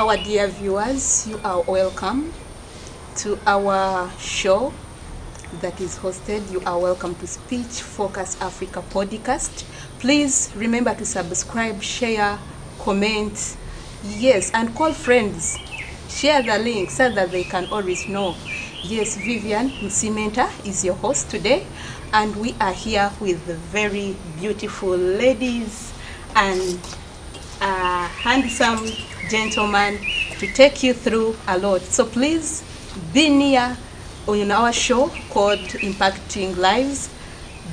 Our dear viewers, you are welcome to our show that is hosted. You are welcome to Speech Focus Africa podcast. Please remember to subscribe, share, comment, yes, and call friends. Share the link so that they can always know. Yes, Vivian Msimenta is your host today, and we are here with very beautiful ladies and a handsome gentleman to take you through a lot. So please be near on our show called Impacting Lives.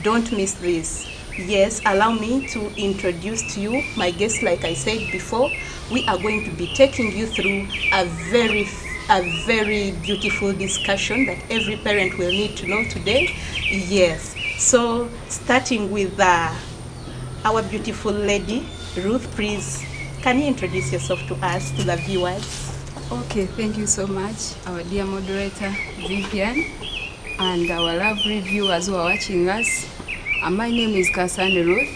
Don't miss this. Yes, allow me to introduce to you my guest. Like I said before, we are going to be taking you through a very beautiful discussion that every parent will need to know today. Yes, so starting with our beautiful lady, Ruth, please, can you introduce yourself to us, to the viewers? Okay, thank you so much, our dear moderator, Vivian, and our lovely viewers who are watching us. My name is Kasane Ruth,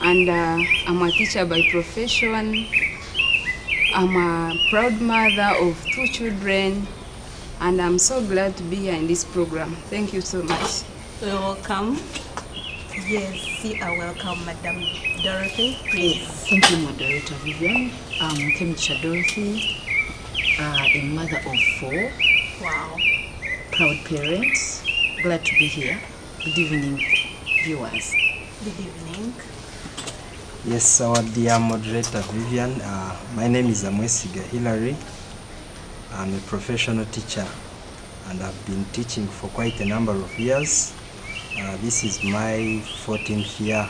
and I'm a teacher by profession. I'm a proud mother of 2 children, and I'm so glad to be here in this program. Thank you so much. You're welcome. Yes, you are welcome, Madam Dorothy, please. Thank you, moderator Vivian. I'm Kemicha Dorothy, a mother of 4. Wow. Proud parents. Glad to be here. Good evening, viewers. Good evening. Yes, our dear moderator Vivian. My name is Amwesiga Hilary. I'm a professional teacher, and I've been teaching for quite a number of years. This is my 14th year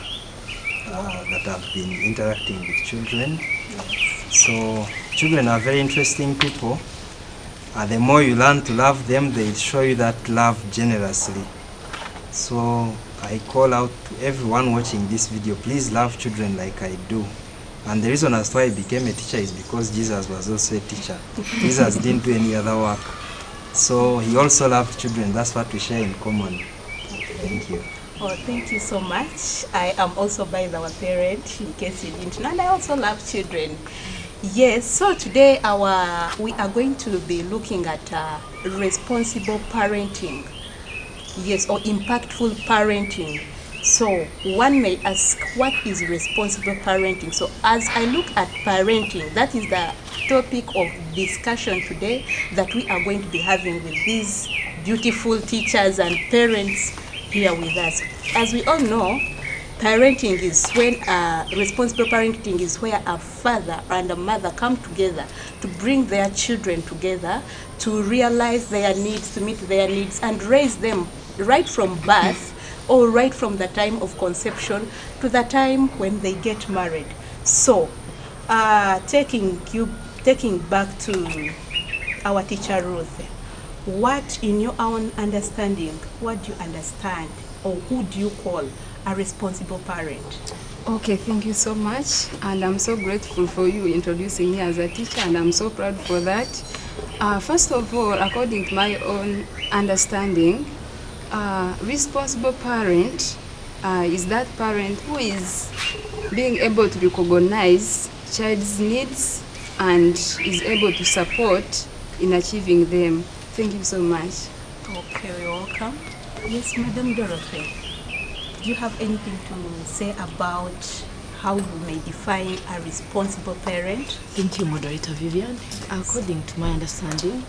that I've been interacting with children. So children are very interesting people. The more you learn to love them, they'll show you that love generously. So I call out to everyone watching this video, please love children like I do. And the reason as to why I became a teacher is because Jesus was also a teacher. Jesus didn't do any other work. So he also loved children. That's what we share in common. Thank you. Oh, thank you so much. I am also by our parent, in case you didn't know, and I also love children. Yes, so today we are going to be looking at responsible parenting. Yes, or impactful parenting. So one may ask, what is responsible parenting? So as I look at parenting, that is the topic of discussion today that we are going to be having with these beautiful teachers and parents here with us. As we all know, parenting is when responsible parenting is where a father and a mother come together to bring their children together to realize their needs, to meet their needs, and raise them right from birth or right from the time of conception to the time when they get married. So taking back to our teacher Ruth, what in your own understanding, what do you understand, or who do you call a responsible parent? Okay, thank you so much, and I'm so grateful for you introducing me as a teacher, and I'm so proud for that. First of all, according to my own understanding, responsible parent is that parent who is being able to recognize child's needs and is able to support in achieving them. Thank you so much. Okay, you're welcome. Yes, Madam Dorothy, do you have anything to say about how you may define a responsible parent? Thank you, moderator Vivian. According to my understanding,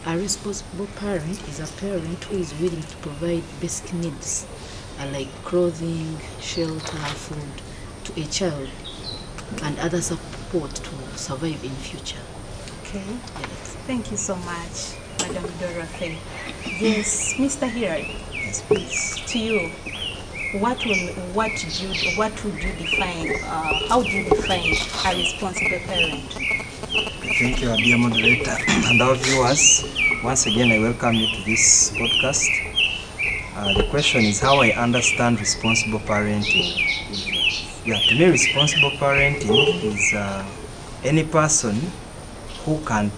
a responsible parent is a parent who is willing to provide basic needs like clothing, shelter, food to a child and other support to survive in future. Okay. Yes. Thank you so much, Madam Dorothy. Yes, Mr. Hilary. Yes, please. To you, what would you define? How do you define a responsible parent? Thank you, our dear moderator and our viewers. Once again, I welcome you to this podcast. The question is how I understand responsible parenting. Yeah, to me, responsible parenting is any person who can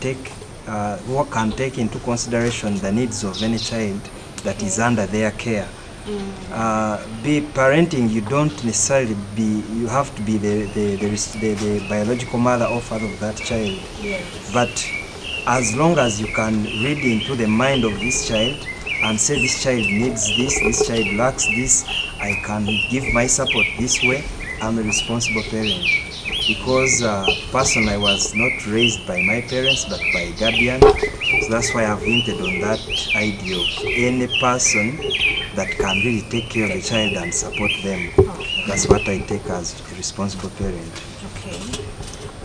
take into consideration the needs of any child that is under their care. Be parenting, you don't necessarily be, you have to be the biological mother or father of that child. Yes. But as long as you can read into the mind of this child and say this child needs this child lacks this, I can give my support this way, I'm a responsible parent. Because personally I was not raised by my parents but by guardian, so that's why I've hinted on that idea of any person that can really take care of the child and support them. Okay. That's what I take as a responsible parent. Okay.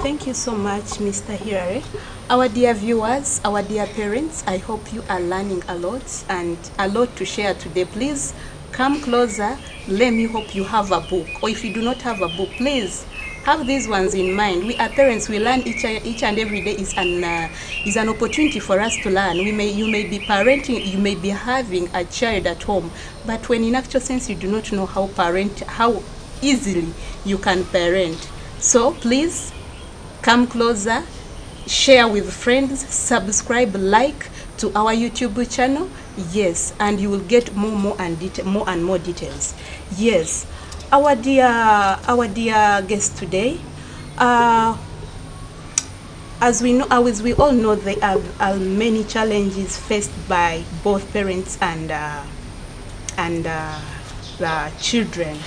Thank you so much, Mr. Hilary. Our dear viewers, our dear parents, I hope you are learning a lot and a lot to share today. Please come closer. Let me hope you have a book. Or if you do not have a book, please have these ones in mind. We are parents, we learn each and every day is an opportunity for us to learn. You may be parenting, you may be having a child at home, but when in actual sense you do not know how easily you can parent. So please come closer, share with friends, subscribe, like to our YouTube channel. Yes, and you will get more and more details. Yes. Our dear guest today, as we all know, there are many challenges faced by both parents and the children.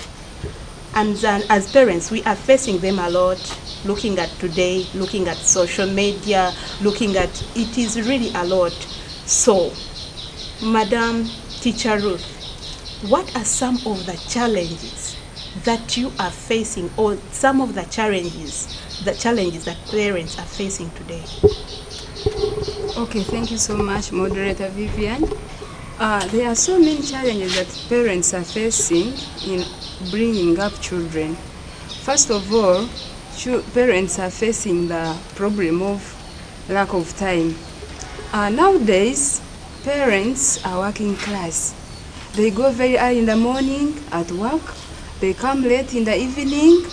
And then as parents, we are facing them a lot. Looking at today, looking at social media, it is really a lot. So, Madam Teacher Ruth, what are some of the challenges that you are facing, or some of the challenges that parents are facing today? Okay, thank you so much, Moderator Vivian. There are so many challenges that parents are facing in bringing up children. First of all, parents are facing the problem of lack of time. Nowadays, parents are working class. They go very early in the morning at work, they come late in the evening,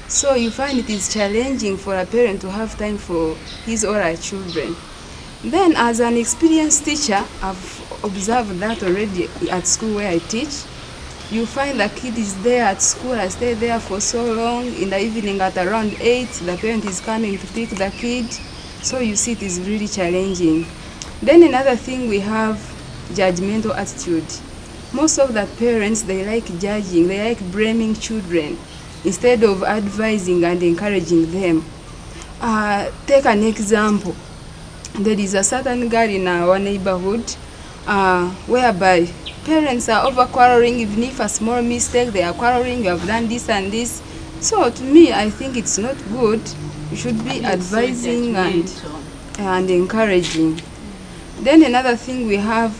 so you find it is challenging for a parent to have time for his or her children. Then as an experienced teacher, I've observed that already at school where I teach. You find the kid is there at school, I stay there for so long, in the evening at around 8, the parent is coming to pick the kid, so you see it is really challenging. Then another thing, we have judgmental attitude. Most of the parents, they like judging, they like blaming children instead of advising and encouraging them. Take an example. There is a certain girl in our neighborhood whereby parents are over quarreling. Even if a small mistake, they are quarreling, you have done this and this. So to me, I think it's not good. You should be advising and encouraging. Then another thing, we have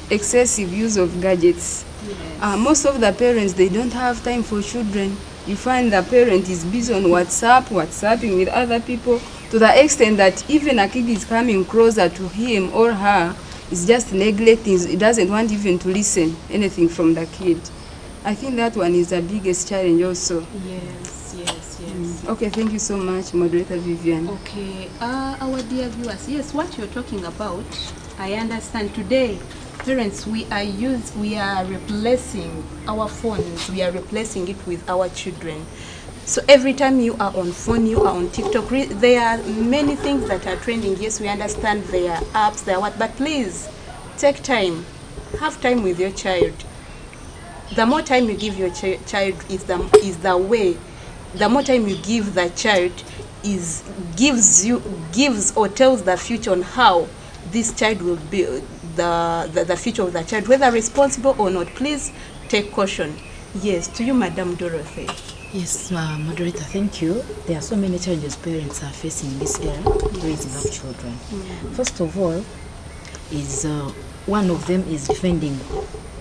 excessive use of gadgets. Yes. Most of the parents, they don't have time for children. You find the parent is busy on WhatsApping with other people, to the extent that even a kid is coming closer to him or her, is just neglecting, it doesn't want even to listen anything from the kid. I think that one is the biggest challenge also. Yes. Okay, thank you so much, Moderator Vivian. Okay, our dear viewers, yes, what you're talking about, I understand. Today, parents, we are replacing our phones, we are replacing it with our children. So every time you are on phone, you are on TikTok, there are many things that are trending. Yes, we understand there are apps, there are what, but please take time, have time with your child. The more time you give your child is the way. The more time you give the child gives or tells the future on how this child will be, the future of the child, whether responsible or not. Please take caution. Yes, to you, Madam Dorothy. Yes, Moderator, thank you. There are so many challenges parents are facing in this era, raising up children. First of all, one of them is defending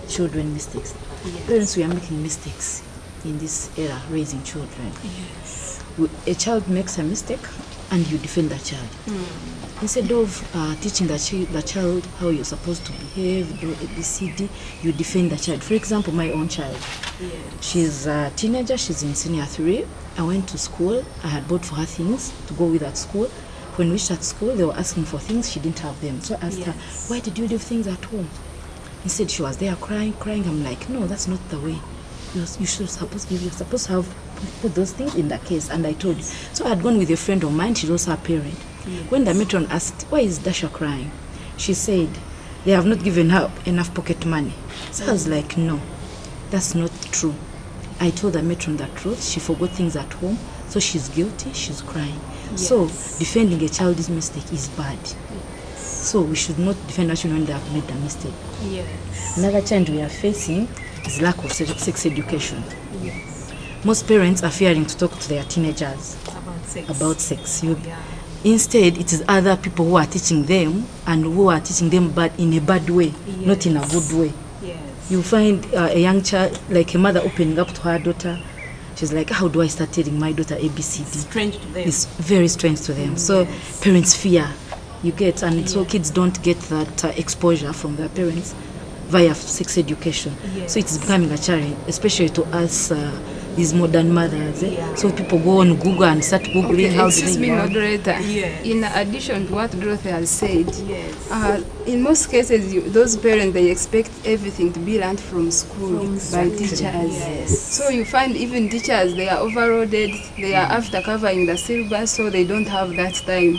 children mistakes. Yes. Parents, we are making mistakes in this era, raising children. Yes. A child makes a mistake and you defend that child. Instead of teaching the child how you're supposed to behave, do ABCD, you defend the child. For example, my own child. Yes. She's a teenager, she's in senior 3. I went to school, I had bought for her things to go with at school. When we reached at school, they were asking for things, she didn't have them. So I asked her, why did you leave things at home? Instead, she was there crying. I'm like, no, that's not the way. You're supposed to have put those things in the case. And I told you. So I had gone with a friend of mine. She's also a parent. Yes. When the matron asked, why is Dasha crying? She said, they have not given her enough pocket money. So I was like, no, that's not true. I told the matron the truth. She forgot things at home. So she's guilty. She's crying. Yes. So defending a child's mistake is bad. So we should not defend our children when they have made a mistake. Yes. Another challenge we are facing is lack of sex education. Yes. Most parents are fearing to talk to their teenagers About sex. Yeah. Instead, it is other people who are teaching them and who are teaching them but in a bad way, not in a good way. Yes. You find a young child, like a mother opening up to her daughter. She's like, how do I start telling my daughter ABCD? Strange to them. It's very strange to them. So parents fear, you get, and so kids don't get that exposure from their parents via sex education. Yes. So it's becoming a challenge, especially to us, these modern mothers. Yeah. So people go on Google and start Googling how do Excuse me, they moderator. Yes. In addition to what Dorothy has said, Yes. in most cases, those parents, they expect everything to be learned from school by teachers. Yes. So you find even teachers, they are overloaded, they are after covering the syllabus, so they don't have that time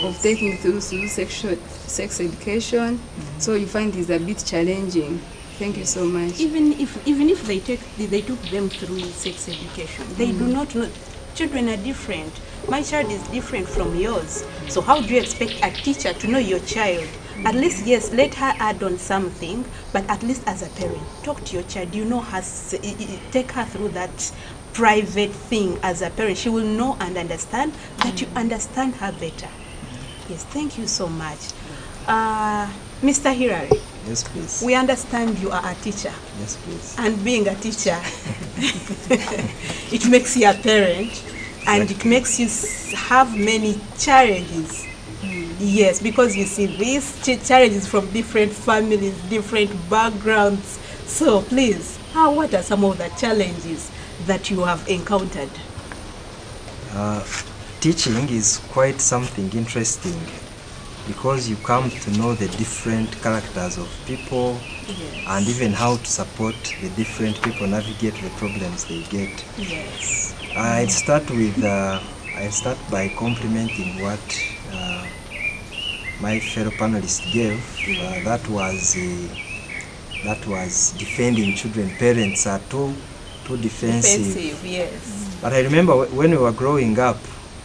of taking through sex education. So you find it's a bit challenging. Thank you so much. Even if they took them through sex education, they do not know. Children are different. My child is different from yours. So how do you expect a teacher to know your child? At least, yes, let her add on something, but at least as a parent, talk to your child. You know her, take her through that private thing as a parent. She will know and understand that you understand her better. Yes, thank you so much. Mr. Hilary. Yes, please. We understand you are a teacher. Yes, please. And being a teacher, it makes you a parent, and it makes you have many challenges. Yes, because you see these challenges from different families, different backgrounds. So please, what are some of the challenges that you have encountered? Teaching is quite something interesting, because you come to know the different characters of people, and even how to support the different people navigate the problems they get. Yes. I start by complimenting what my fellow panelists gave. That was defending children. Parents are too defensive. Yes. But I remember when we were growing up,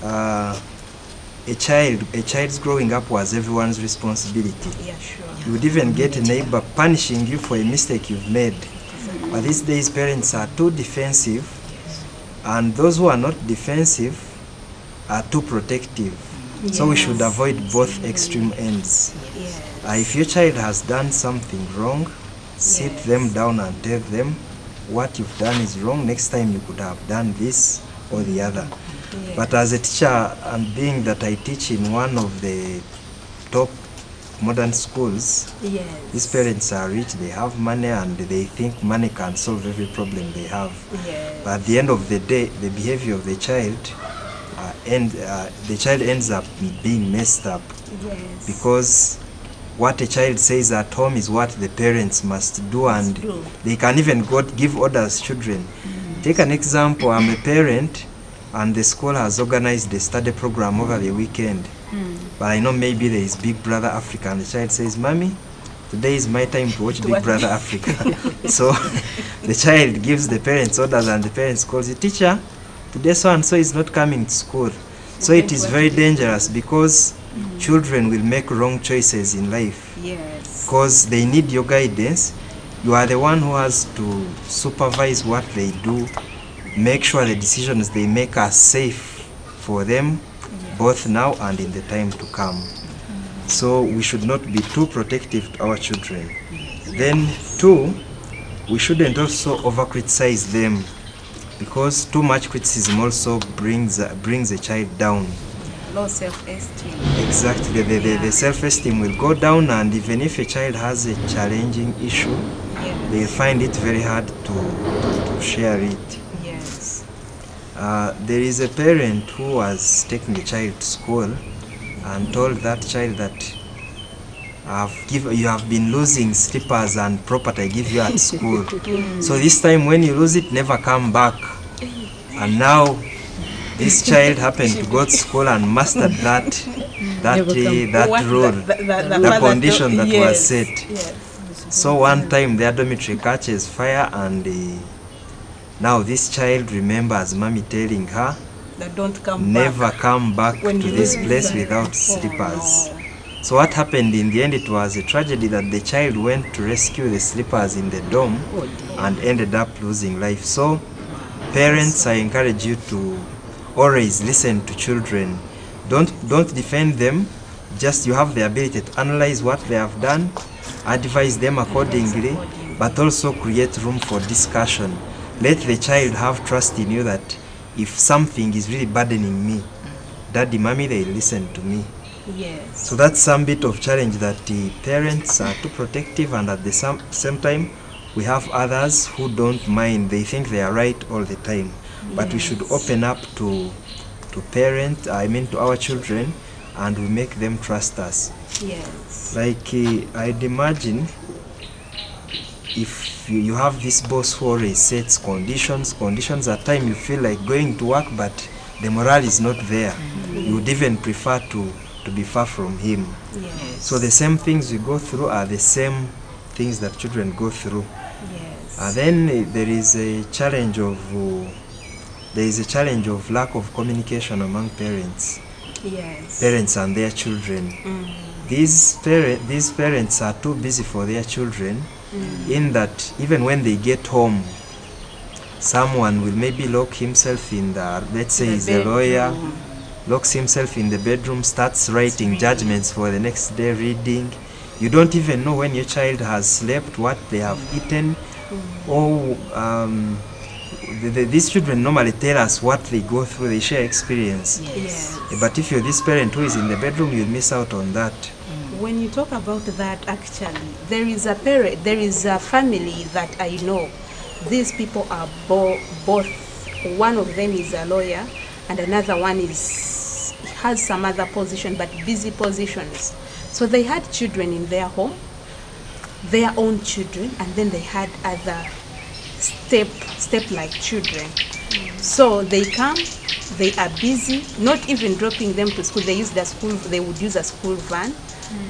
a child's growing up was everyone's responsibility. Yeah, sure. You would even get a neighbor punishing you for a mistake you've made. But these days, parents are too defensive, and those who are not defensive are too protective. So we should avoid both extreme ends. Yes. If your child has done something wrong, sit them down and tell them what you've done is wrong. Next time you could have done this or the other. Yes. But as a teacher, and being that I teach in one of the top modern schools, these parents are rich, they have money, and they think money can solve every problem they have. Yes. But at the end of the day, the behavior of the child ends up being messed up, Yes. because what a child says at home is what the parents must do, and they can even give orders to children. Take an example. I'm a parent, and the school has organized a study program over the weekend. But I know maybe there is Big Brother Africa, and the child says, Mommy, today is my time to watch Big Brother Africa. So the child gives the parents orders, and the parents calls the teacher, today so and so is not coming to school. So it is very dangerous, because children will make wrong choices in life. Yes. Because they need your guidance. You are the one who has to supervise what they do, make sure the decisions they make are safe for them, both now and in the time to come. So we should not be too protective to our children. Then, two, we shouldn't also over-criticize them, because too much criticism also brings a child down. Low self-esteem. Exactly. The self-esteem will go down, and even if a child has a challenging issue, they find it very hard to share it. Yes. There is a parent who was taking a child to school and told that child that you have been losing slippers and property I give you at school. So this time when you lose it, never come back. And now this child happened to go to school and mastered that rule, the condition that was set. Yes. So one time their dormitory catches fire, and now this child remembers mommy telling her, That don't come never back. come back When to you this lose place that. without slippers. So what happened in the end, it was a tragedy that the child went to rescue the slippers in the dorm and ended up losing life. So parents, I encourage you to always listen to children. Don't defend them. Just you have the ability to analyze what they have done, advise them accordingly, but also create room for discussion. Let the child have trust in you that if something is really burdening me, daddy, mommy, they listen to me. Yes. So that's some bit of challenge, that the parents are too protective, and at the same time we have others who don't mind. They think they are right all the time. But we should open up to parents, to our children, and we make them trust us. Yes. Like I'd imagine if you have this boss who always sets conditions at time you feel like going to work, but the morale is not there. You would even prefer to be far from him. Yes. So the same things we go through are the same things that children go through. Yes. Then there is a challenge of lack of communication among parents. Yes. Parents and their children. These parents are too busy for their children, in that even when they get home, someone will maybe lock himself in let's say he's a lawyer, locks himself in the bedroom, starts writing judgments for the next day, reading. You don't even know when your child has slept, what they have eaten. These children normally tell us what they go through, they share experience. Yes. But if you're this parent who is in the bedroom, you'll miss out on that. When you talk about that, actually, there is a family that I know. These people are both. One of them is a lawyer, and another one has some other position, but busy positions. So they had children in their home, their own children, and then they had other step-like children. So they come, they are busy, not even dropping them to school. They would use a school van.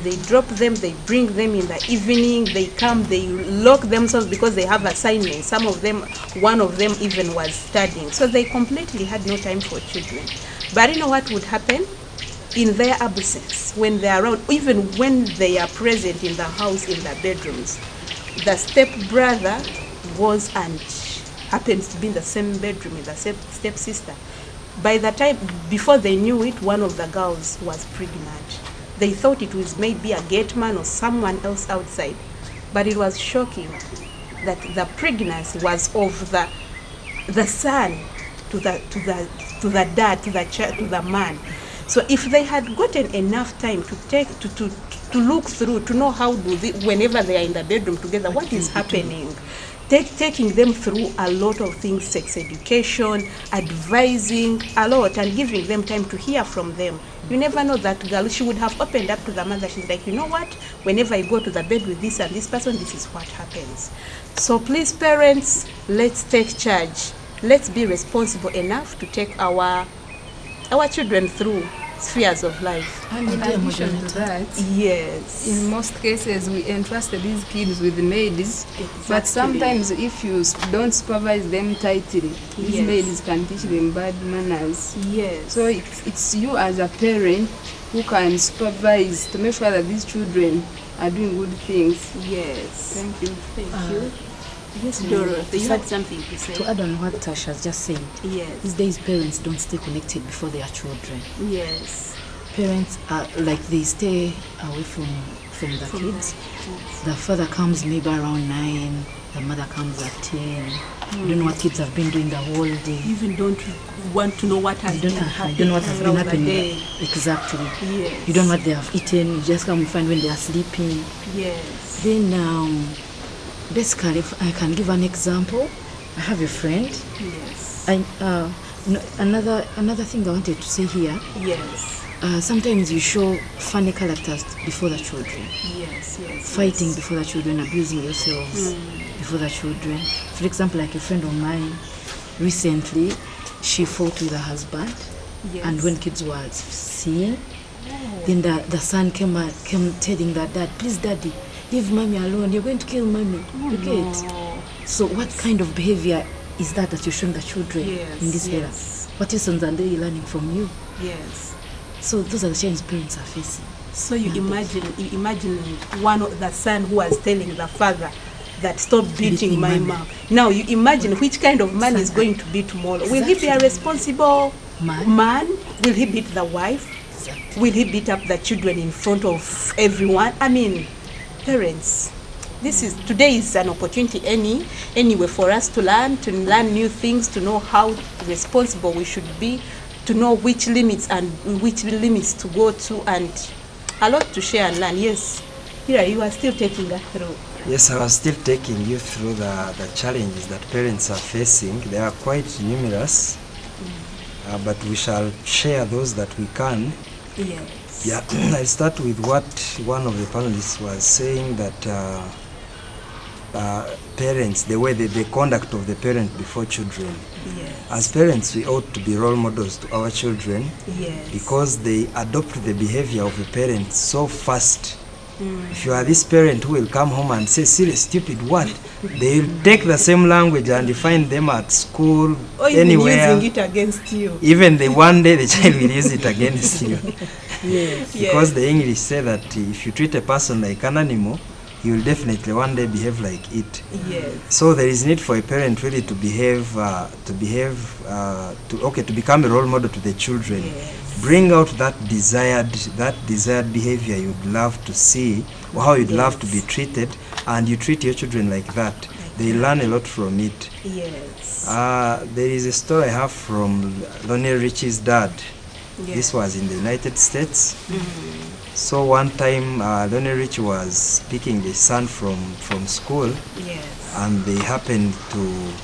They drop them, they bring them in the evening, they come, they lock themselves because they have assignments. One of them even was studying. So they completely had no time for children. But you know what would happen? In their absence, when they are around, even when they are present in the house, in the bedrooms, the step-brother goes and happens to be in the same bedroom with the step-sister. By the time, before they knew it, one of the girls was pregnant. They thought it was maybe a gate man or someone else outside. But it was shocking that the pregnancy was of the son to the dad, to the man. So if they had gotten enough time to look through, to know how whenever they are in the bedroom together, what is happening, taking them through a lot of things, sex education, advising a lot, and giving them time to hear from them. You never know, that girl, she would have opened up to the mother. She's like, you know what, whenever I go to the bed with this and this person, this is what happens. So please, parents, let's take charge. Let's be responsible enough to take our children through spheres of life. And in addition to that, Yes. in most cases we entrusted these kids with maids, but Exactly. sometimes if you don't supervise them tightly, these Yes. maids can teach them bad manners. Yes. So it's you as a parent who can supervise to make sure that these children are doing good things. Yes. Thank you. Thank you. Yes, Dorothy, you had something to say. To add on what Tasha has just said, Yes. these days parents don't stay connected before their children. Yes. Parents are like, they stay away from the kids. The father comes maybe around 9, the mother comes at 10. You don't know what kids have been doing the whole day. You even don't want to know what has been You happening. don't know what has been throughout the happening. day. Exactly. Yes. You don't know what they have eaten. You just come and find when they are sleeping. Yes. Then basically, if I can give an example, I have a friend. Yes. Another thing I wanted to say here. Yes. sometimes you show funny characters before the children. Yes, yes. Fighting yes. before the children, abusing yourselves before the children. For example, like a friend of mine recently, she fought with her husband, Yes. and when kids were seeing, then the son came telling that dad, please daddy, leave mommy alone, you're going to kill mommy. You get? No. So what kind of behavior is that you're showing the children Yes, in this era? yes. What lessons are they learning from you? Yes. So those are the challenges parents are facing. So you imagine one of the son who was telling the father that stop beating my mommy. mom. Now you imagine which kind of man is going to beat tomorrow. Will he be a responsible man? Will he beat the wife? Exactly. Will he beat up the children in front of everyone? I mean, parents, today is an opportunity anyway for us to learn new things, to know how responsible we should be, to know which limits to go to, and a lot to share and learn. Yes, here you are still taking us through. Yes, I was still taking you through the challenges that parents are facing. They are quite numerous, but we shall share those that we can. Yes. Yeah, I start with what one of the panelists was saying, that parents, the conduct of the parent before children. Yes. As parents, we ought to be role models to our children, Yes. because they adopt the behavior of the parent so fast. If you are this parent who will come home and say, silly, stupid, what? They will take the same language and you find them at school, Or even anywhere. using it against you. Even one day the child will use it against you. Yes. Because the English say that if you treat a person like an animal, he will definitely one day behave like it. Yes. So there is need for a parent really to become a role model to the children. Yes. Bring out that desired behavior you'd love to see, or how you'd love to be treated, and you treat your children like that. They learn a lot from it. Yes. There is a story I have from Lionel Richie's dad. Yes. This was in the United States. So one time Lionel Richie was picking the son from school, Yes. and they happened to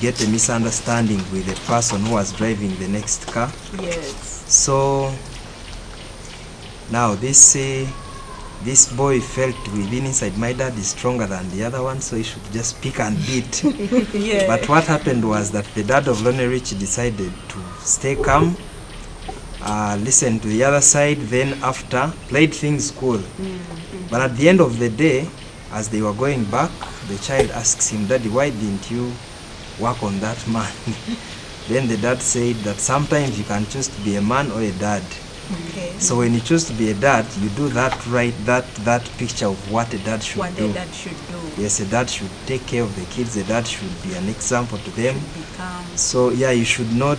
get a misunderstanding with the person who was driving the next car. Yes. So now this boy felt within inside, my dad is stronger than the other one, so he should just pick and beat. Yeah. But what happened was that the dad of Lionel Richie decided to stay calm, listen to the other side, then after played things cool. But at the end of the day, as they were going back, the child asks him, Daddy, why didn't you work on that man? Then the dad said that sometimes you can choose to be a man or a dad. Okay. So when you choose to be a dad, you do that right, that picture of what a dad should What do. a dad should do. Yes, a dad should take care of the kids. A dad should be an example to them. Become. So yeah, you should not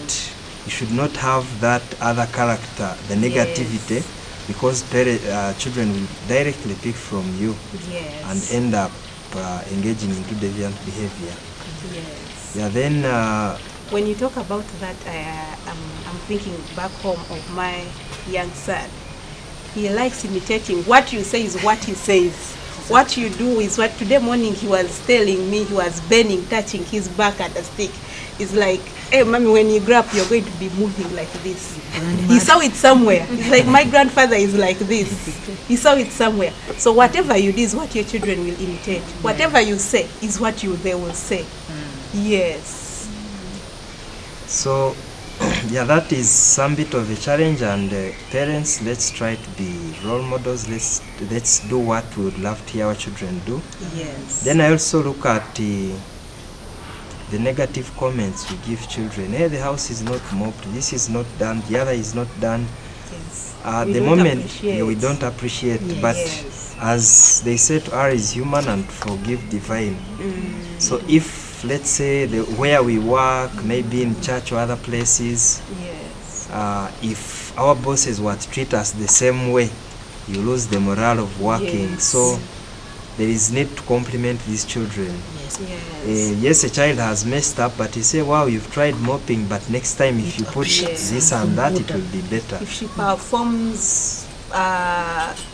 have that other character, the negativity, because children will directly pick from you Yes. and end up engaging into deviant behavior. Yes. Yeah, then When you talk about that, I'm thinking back home of my young son. He likes imitating. What you say is what he says. What you do is what. Today morning he was telling me, he was bending, touching his back at a stick. It's like, hey, mommy, when you grow up, you're going to be moving like this. He saw it somewhere. It's like, my grandfather is like this. He saw it somewhere. So whatever you do is what your children will imitate. Whatever you say is what they will say. Yes. so yeah, that is some bit of a challenge, and parents, let's try to be role models. Let's do what we would love to hear our children do. Yes. Then I also look at the negative comments we give children. Hey, the house is not mopped, this is not done, the other is not done. Yes. The moment we don't appreciate, Yes. but Yes. as they say, to err is human and forgive divine. So if, let's say, where we work, maybe in church or other places, Yes. if our bosses were to treat us the same way, you lose the morale of working. Yes. So there is need to compliment these children. Yes. Yes. Yes, a child has messed up, but you say, wow, you've tried mopping, but next time if you put Yes. this and that, it will be better. If she performs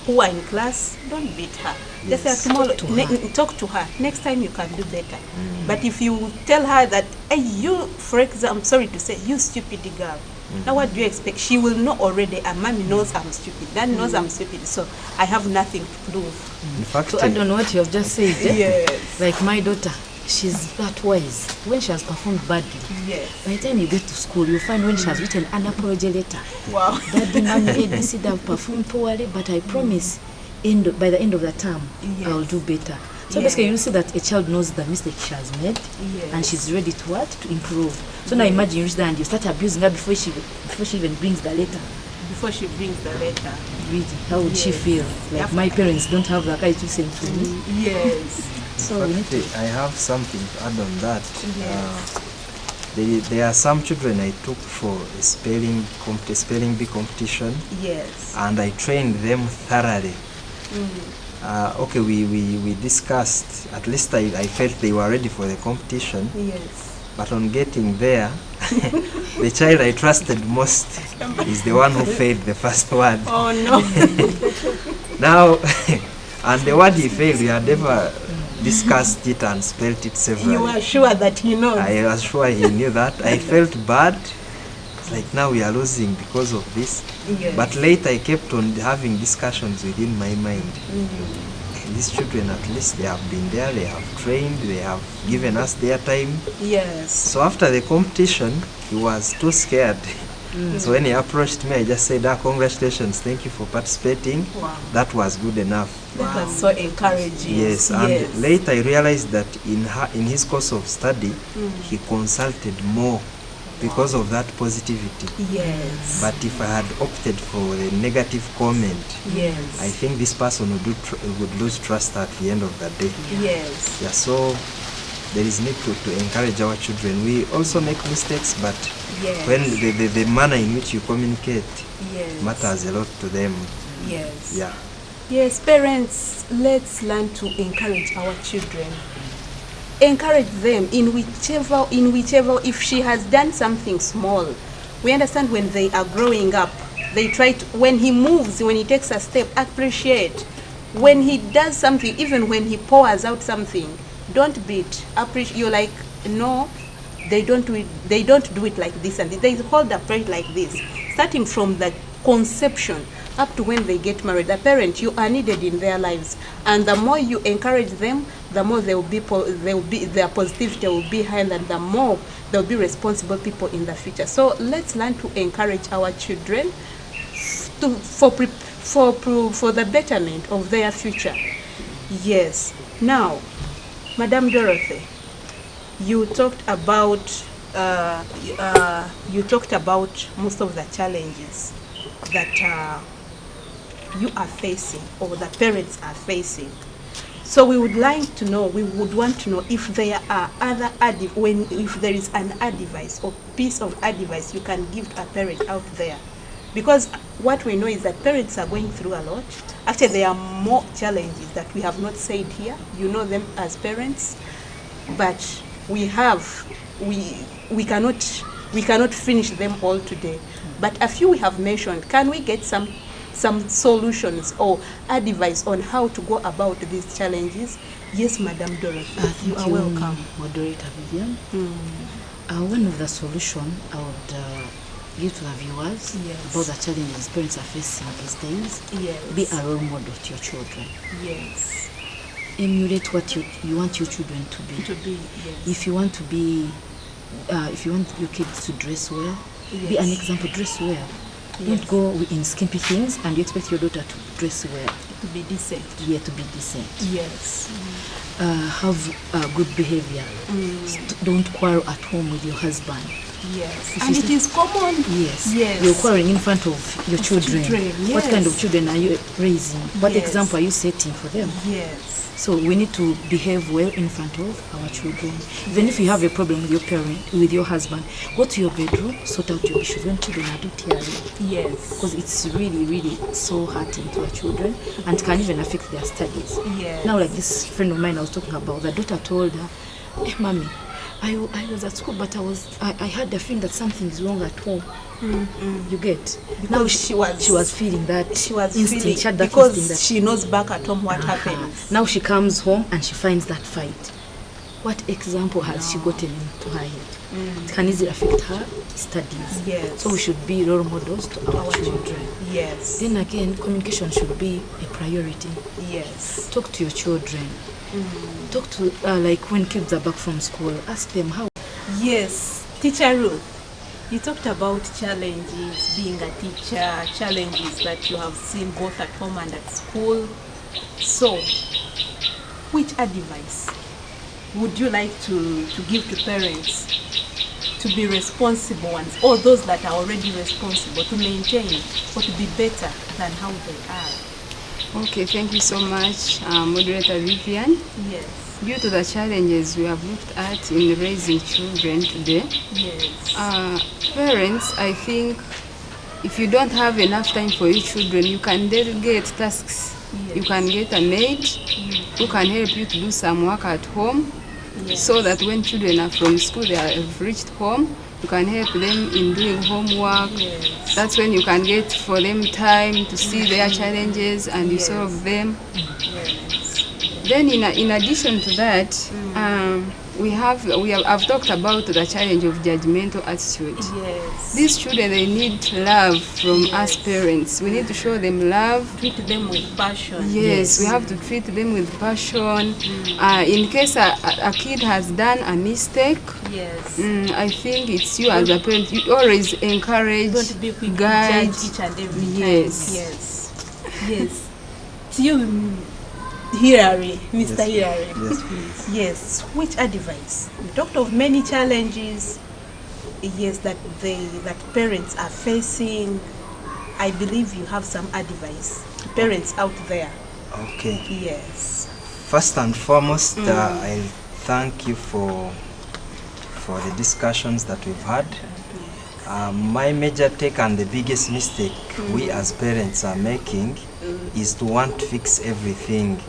poor in class, don't beat her. Just say, Yes. tomorrow, Talk to her. talk to her. Next time you can do better. But if you tell her that, hey, you, for example, I'm sorry to say, you stupid girl, Now what do you expect? She will know already, and mommy knows I'm stupid, dad knows I'm stupid, so I have nothing to prove. In fact, So I don't know what you have just said. Yes. Like my daughter, she's that wise. When she has performed badly, Yes. by the time you get to school, you find when she has written an apology letter. Wow. Daddy, mommy, ABC, I've performed poorly, but I promise by the end of the term, I'll do better. So basically, you see that a child knows the mistake she has made, and she's ready to what? To improve. So now imagine you reach there and you start abusing her before she even brings the letter. Before she brings the letter. Really, how would she feel? Like my parents don't have the kind to send to me. Yes. So we need to. I have something to add on that. There are some children I took for a spelling bee competition. Yes. And I trained them thoroughly. Okay, we discussed, at least I felt they were ready for the competition. Yes. But on getting there, the child I trusted most is the one who failed the first word. Oh no. Now, and the word he failed, we had never discussed it and spelled it severally. You were sure that he knows? I was sure he knew that. I felt bad. It's like now we are losing because of this. Yes. But later I kept on having discussions within my mind. These children, at least they have been there, they have trained, they have given us their time. Yes. So after the competition, he was too scared. So when he approached me, I just said, congratulations, thank you for participating. Wow. That was good enough. That was so encouraging. Yes, and later I realized that in his course of study, he consulted more because of that positivity. Yes. But if I had opted for the negative comment, Yes. I think this person would lose trust at the end of the day. Yes. Yeah, so there is need to encourage our children. We also make mistakes, but when the manner in which you communicate matters a lot to them. Yes. Yeah. Yes, parents, let's learn to encourage our children. Encourage them in whichever, if she has done something small, we understand when they are growing up, they try to, when he moves, when he takes a step, appreciate. When he does something, even when he pours out something, don't beat, appreciate. You're like, no, they don't do it like this, and they hold a prayer like this, starting from the conception up to when they get married. The parent, you are needed in their lives, and the more you encourage them, the more their positivity will be high, and the more they'll be responsible people in the future. So let's learn to encourage our children for the betterment of their future. Yes. Now, Madam Dorothy, you talked about most of the challenges that you are facing, or the parents are facing. So we would want to know if there are other if there is an advice or piece of advice you can give to a parent out there. Because what we know is that parents are going through a lot. Actually, there are more challenges that we have not said here. You know them as parents, but we cannot finish them all today. But a few we have mentioned. Can we get some solutions or advice on how to go about these challenges? Yes, Madam Dorothy, you are welcome. Moderator Vivian. One of the solutions I would give to the viewers about the challenges parents are facing these days. Yes. Be a role model to your children. Yes. Emulate what you want your children to be. Yes. If you want your kids to dress well, be an example, dress well. Don't go in skimpy things and you expect your daughter to dress well. To be decent. Yeah, to be decent. Yes. Have good behavior. Don't quarrel at home with your husband. Yes. And it is common. Yes. Yes. You're quarreling in front of your children. Yes. What kind of children are you raising? What Yes. example are you setting for them? Yes. So we need to behave well in front of our children. Even if you have a problem with your parent, with your husband, go to your bedroom, sort out your issues when children are not hearing. Yes. Because it's really, really so hurting to our children and can even affect their studies. Yes. Now, like this friend of mine I was talking about, the daughter told her, "Hey, mommy, I was at school, but I had a feeling that something is wrong at home." You get? Because now she was feeling that she was instinct. feeling, She had that because instinct that she knows back at home what happens. now she comes home and she finds that fight. what example has she gotten into her head? It can easily affect her studies. Yes. So we should be role models to our children. Yes. Then again, communication should be a priority. Yes. Talk to your children. Talk to, like when kids are back from school, ask them how. Yes. Teacher Ruth, you talked about challenges being a teacher, challenges that you have seen both at home and at school. So, which advice would you like to give to parents to be responsible ones, or those that are already responsible, to maintain or to be better than how they are? Okay, thank you so much, Moderator Vivian. Yes. Due to the challenges we have looked at in raising children today, Yes. parents, I think if you don't have enough time for your children, you can delegate tasks. Yes. You can get a maid who can help you to do some work at home, Yes. so that when children are from school, they have reached home, you can help them in doing homework. Yes. That's when you can get for them time to see their challenges and you Yes. solve them. Yes. Then in addition to that, I've talked about the challenge of judgmental attitude. Yes. These children, they need love from us parents. We need to show them love. Treat them with passion. Yes, we have to treat them with passion. In case a kid has done a mistake, Yes. I think it's you as a parent. You always encourage, Don't be quick to guide. judge each and every Yes. time. Yes. Yes. To you, Hilary, Mr. Hilary. Yes, please. Yes. Which advice? We talked of many challenges. Yes, that parents are facing. I believe you have some advice to parents out there. Okay. Yes. First and foremost, I thank you for the discussions that we've had. My major take and the biggest mistake we as parents are making is to want to fix everything,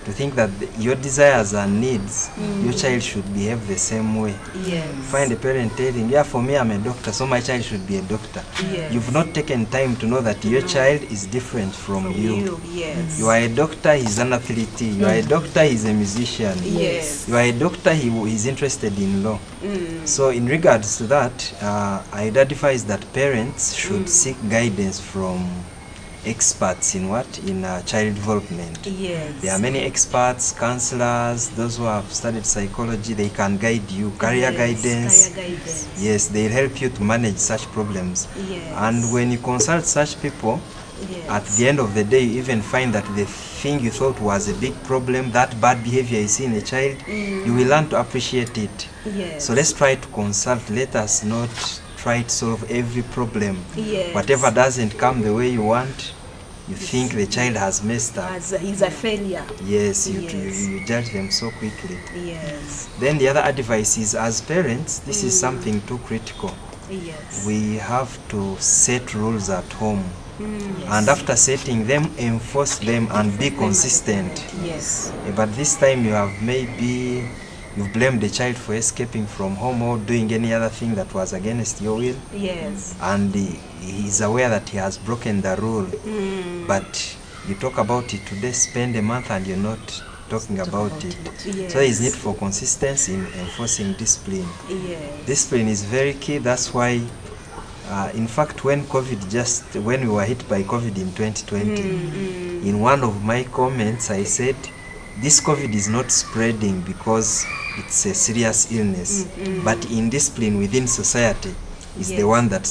to think that your desires and needs, your child should behave the same way. Yes. Find a parent telling, yeah, for me I'm a doctor, so my child should be a doctor. Yes. You've not taken time to know that your child is different from you. Yes. You are a doctor, he's an athlete. You are a doctor, he's a musician. Yes. You are a doctor, he's interested in law. So in regards to that, I identify that parents should seek guidance from experts in what? In child development. Yes. There are many experts, counselors, those who have studied psychology, they can guide you, career guidance. Career guidance. Yes, they'll help you to manage such problems. Yes. And when you consult such people, Yes. at the end of the day, you even find that the thing you thought was a big problem, that bad behavior you see in a child, you will learn to appreciate it. Yes. So let's try to consult. Let us not try to solve every problem. Yes. Whatever doesn't come the way you want, you think the child has messed up. He's a failure. Yes, Yes. you judge them so quickly. Yes. Then the other advice is, as parents, this is something too critical. Yes. We have to set rules at home. Yes. And after setting them, enforce them and be consistent. Yes. But this time you've blamed the child for escaping from home or doing any other thing that was against your will, Yes. and he's aware that he has broken the rule. But you talk about it today, spend a month and you're not talking about it. Yes. So there is need for consistency in enforcing discipline. Yes. Discipline is very key. That's why in fact, when we were hit by COVID in 2020, in one of my comments I said, this COVID is not spreading because it's a serious illness, but indiscipline within society is the one that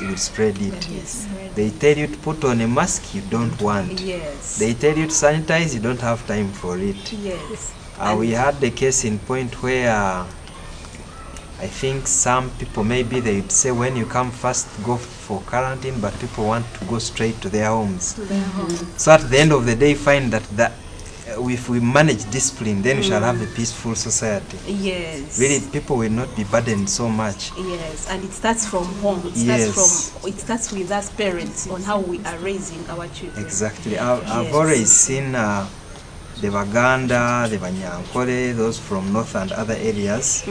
will spread it. Yes. They tell you to put on a mask, you don't want. Yes. They tell you to sanitize, you don't have time for it. Yes. We had the case in point where I think some people, maybe they'd say when you come first go for quarantine, but people want to go straight to their homes. So at the end of the day, find that if we manage discipline, then we shall have a peaceful society. Yes. Really, people will not be burdened so much. Yes, and it starts from home. It starts with us parents on how we are raising our children. Exactly. I've Yes. always seen the Baganda, the Banyankole, those from north and other areas,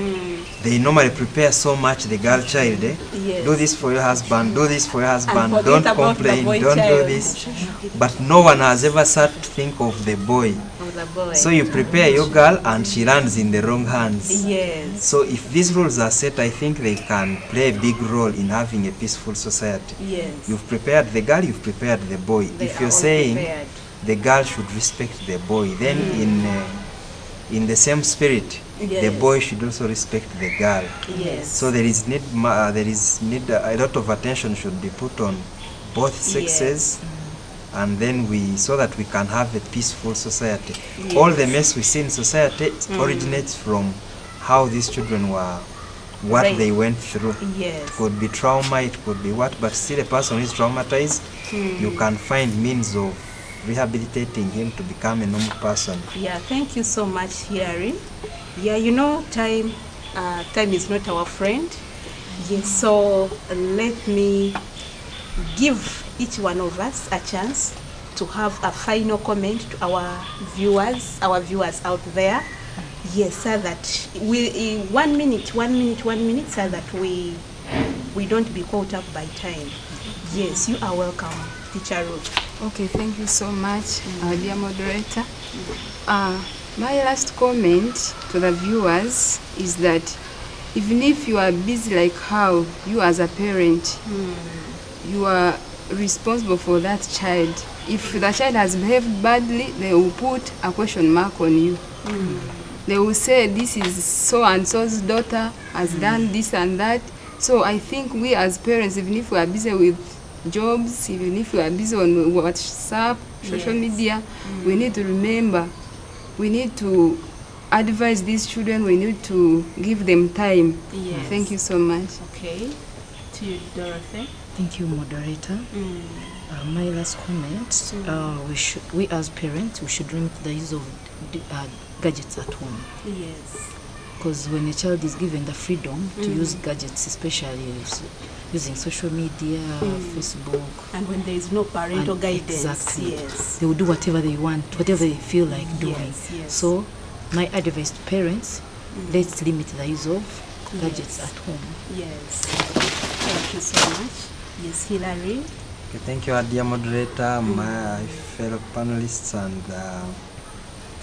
they normally prepare so much the girl child. Yes. Do this for your husband, do this for your husband, forget don't about the complain, boy don't child. do this. But no one has ever sat to think of the boy. Of the boy. So you prepare your girl and she lands in the wrong hands. Yes. So if these rules are set, I think they can play a big role in having a peaceful society. Yes. You've prepared the girl, you've prepared the boy. They If are you're all saying prepared. the girl should respect the boy, then in the same spirit, the Yes. boy should also respect the girl. Yes. So there is need a lot of attention should be put on both sexes, and then so that we can have a peaceful society. Yes. All the mess we see in society originates from how these children were, what Right. they went through. Yes. It could be trauma, it could be what, but still a person is traumatized, you can find means of rehabilitating him to become a normal person. Yeah, thank you so much, Hilary. Yeah, you know, time is not our friend. Yes, so let me give each one of us a chance to have a final comment to our viewers out there. Yes, so that we 1 minute, so that we don't be caught up by time. Yes, you are welcome, Teacher Ruth. Okay, thank you so much, dear moderator. My last comment to the viewers is that even if you are busy like how you as a parent, you are responsible for that child. If the child has behaved badly, they will put a question mark on you. They will say this is so and so's daughter has done this and that. So I think we as parents, even if we are busy with jobs, even if we are busy on WhatsApp, social media, we need to remember, we need to advise these children, we need to give them time. Yes. Thank you so much. Okay. To you, Dorothy. Thank you, moderator. My last comment, we as parents, we should limit the use of gadgets at home. Yes. Because when a child is given the freedom to use gadgets, especially using social media, Facebook, And when there is no parental and guidance, exactly, yes. they will do whatever they want, whatever they feel like doing. Yes, yes. So my advice to parents, let's limit the use of gadgets at home. Yes. Thank you so much. Yes, Hilary. Okay, thank you, dear moderator, my fellow panelists, and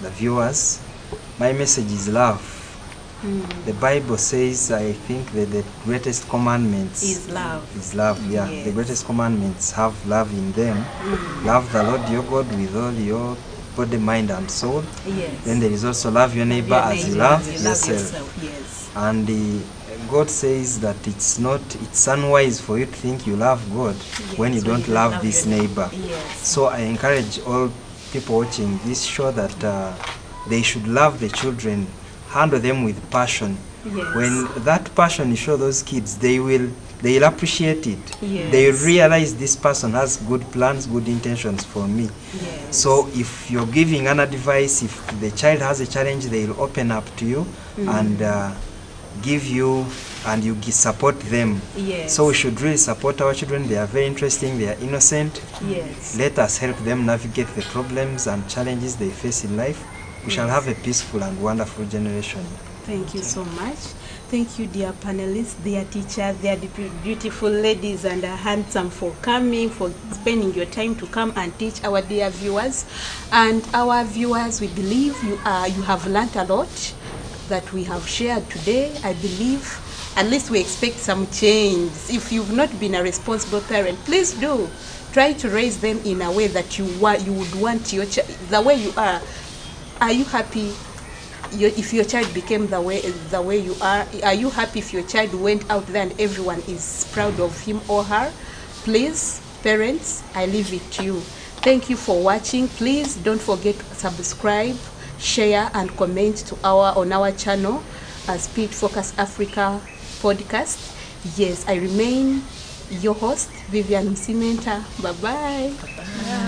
the viewers. My message is love. The Bible says, I think that the greatest commandments Is love. Is love, yeah. Yes. The greatest commandments have love in them. Love the Lord your God with all your body, mind, and soul. Yes. Then there is also love your neighbor as you love yourself. Yes. And God says that it's unwise for you to think you love God when you don't love this neighbor. Yes. So I encourage all people watching this show that they should love the children, handle them with passion. Yes. When that passion you show those kids, they'll appreciate it. Yes. They'll realize this person has good plans, good intentions for me. Yes. So if you're giving an advice, if the child has a challenge, they'll open up to you and give you, and you support them. Yes. So we should really support our children. They are very interesting, they are innocent. Yes. Let us help them navigate the problems and challenges they face in life. We shall have a peaceful and wonderful generation. Thank you so much. Thank you, dear panelists, dear teachers, dear beautiful ladies and handsome, for coming, for spending your time to come and teach our dear viewers. And our viewers, we believe you have learnt a lot that we have shared today. I believe at least we expect some change. If you've not been a responsible parent, please do try to raise them in a way that you would want your child, the way you are. Are you happy if your child became the way you are? Are you happy if your child went out there and everyone is proud of him or her? Please, parents, I leave it to you. Thank you for watching. Please don't forget to subscribe, share, and comment on our channel, Speed Focus Africa podcast. Yes, I remain your host, Vivian Msimenta. Bye-bye. Bye.